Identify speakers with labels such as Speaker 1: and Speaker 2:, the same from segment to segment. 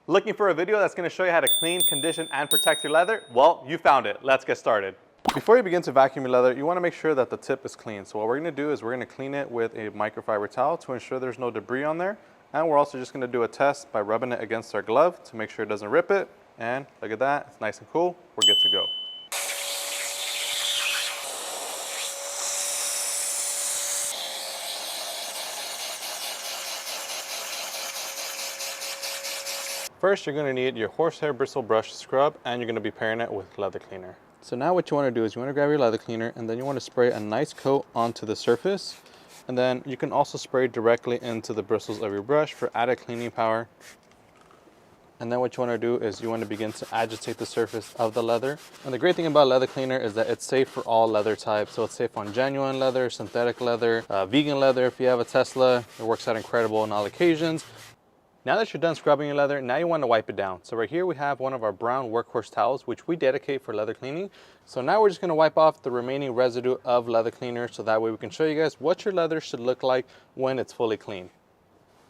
Speaker 1: Looking for a video that's going to show you how to clean, condition, and protect your leather? Well, you found it. Let's get started. Before you begin to vacuum your leather, you want to make sure that the tip is clean. So what we're going to do is we're going to clean it with a microfiber towel to ensure there's no debris on there. And we're also just going to do a test by rubbing it against our glove to make sure it doesn't rip it. And look at that, it's nice and cool. We're good to go. First, you're going to need your horsehair bristle brush scrub, and you're going to be pairing it with leather cleaner. So now what you want to do is you want to grab your leather cleaner, and then you want to spray a nice coat onto the surface. And then you can also spray directly into the bristles of your brush for added cleaning power. And then what you want to do is you want to begin to agitate the surface of the leather. And the great thing about leather cleaner is that it's safe for all leather types. So it's safe on genuine leather, synthetic leather, vegan leather. If you have a Tesla, it works out incredible on all occasions. Now that you're done scrubbing your leather, now you want to wipe it down. So right here we have one of our brown workhorse towels, which we dedicate for leather cleaning. So now we're just going to wipe off the remaining residue of leather cleaner so that way we can show you guys what your leather should look like when it's fully clean.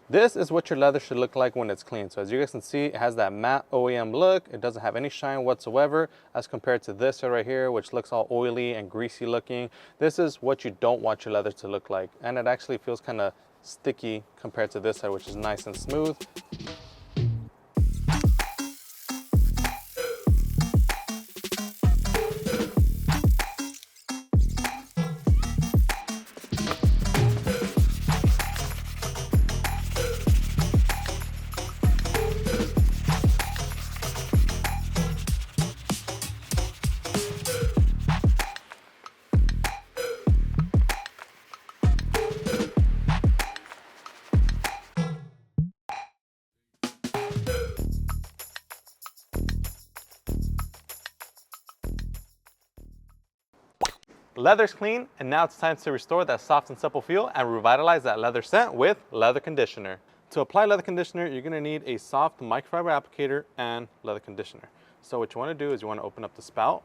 Speaker 1: This is what your leather should look like when it's clean. So as you guys can see, it has that matte OEM look. It doesn't have any shine whatsoever as compared to this right here, which looks all oily and greasy looking. This is what you don't want your leather to look like. And it actually feels kind of sticky compared to this side, which is nice and smooth. Leather's clean, and now it's time to restore that soft and supple feel and revitalize that leather scent with leather conditioner. To apply leather conditioner, you're going to need a soft microfiber applicator and leather conditioner. So what you want to do is you want to open up the spout,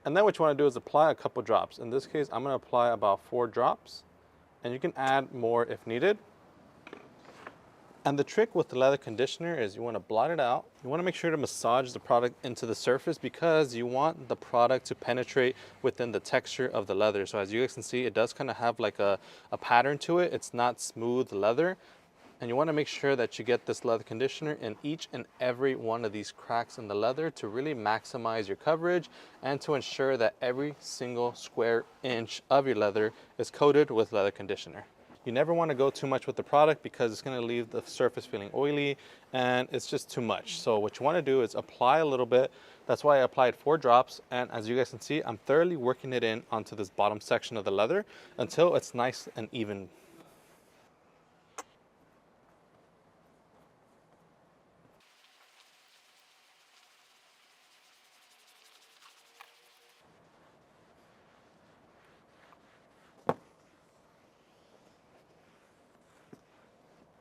Speaker 1: and then what you want to do is apply a couple drops. In this case, I'm going to apply about 4 drops, and you can add more if needed. And the trick with the leather conditioner is you want to blot it out. You want to make sure to massage the product into the surface because you want the product to penetrate within the texture of the leather. So as you guys can see, it does kind of have like a pattern to it. It's not smooth leather. And you want to make sure that you get this leather conditioner in each and every one of these cracks in the leather to really maximize your coverage and to ensure that every single square inch of your leather is coated with leather conditioner. You never want to go too much with the product because it's going to leave the surface feeling oily and it's just too much. So what you want to do is apply a little bit. That's why I applied 4 drops, and as you guys can see, I'm thoroughly working it in onto this bottom section of the leather until it's nice and even.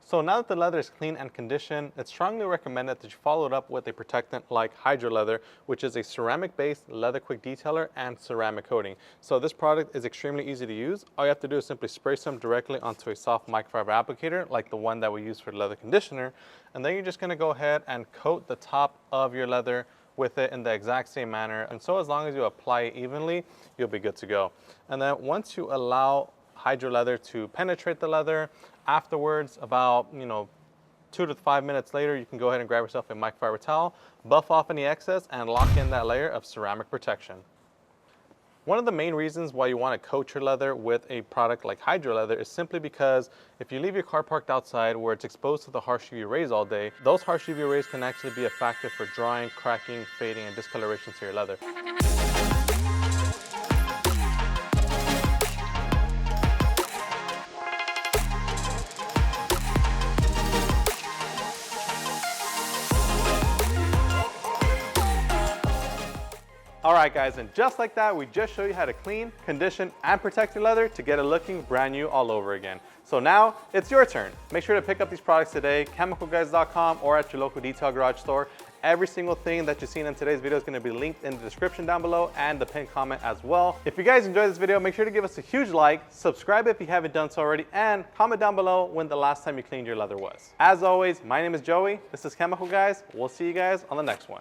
Speaker 1: So now that the leather is clean and conditioned, it's strongly recommended that you follow it up with a protectant like HydroLeather, which is a ceramic-based leather quick detailer and ceramic coating. So this product is extremely easy to use. All you have to do is simply spray some directly onto a soft microfiber applicator like the one that we use for leather conditioner. And then you're just going to go ahead and coat the top of your leather with it in the exact same manner. And so as long as you apply it evenly, you'll be good to go. And then once you allow HydroLeather to penetrate the leather, afterwards, about 2 to 5 minutes later, you can go ahead and grab yourself a microfiber towel, buff off any excess, and lock in that layer of ceramic protection. One of the main reasons why you want to coat your leather with a product like HydroLeather is simply because if you leave your car parked outside where it's exposed to the harsh UV rays all day, those harsh UV rays can actually be a factor for drying, cracking, fading, and discoloration to your leather. All right guys, and just like that, we just showed you how to clean, condition, and protect your leather to get it looking brand new all over again. So now it's your turn. Make sure to pick up these products today, chemicalguys.com or at your local detail garage store. Every single thing that you've seen in today's video is going to be linked in the description down below and the pinned comment as well. If you guys enjoyed this video, make sure to give us a huge like, subscribe if you haven't done so already, and comment down below when the last time you cleaned your leather was. As always, my name is Joey. This is Chemical Guys. We'll see you guys on the next one.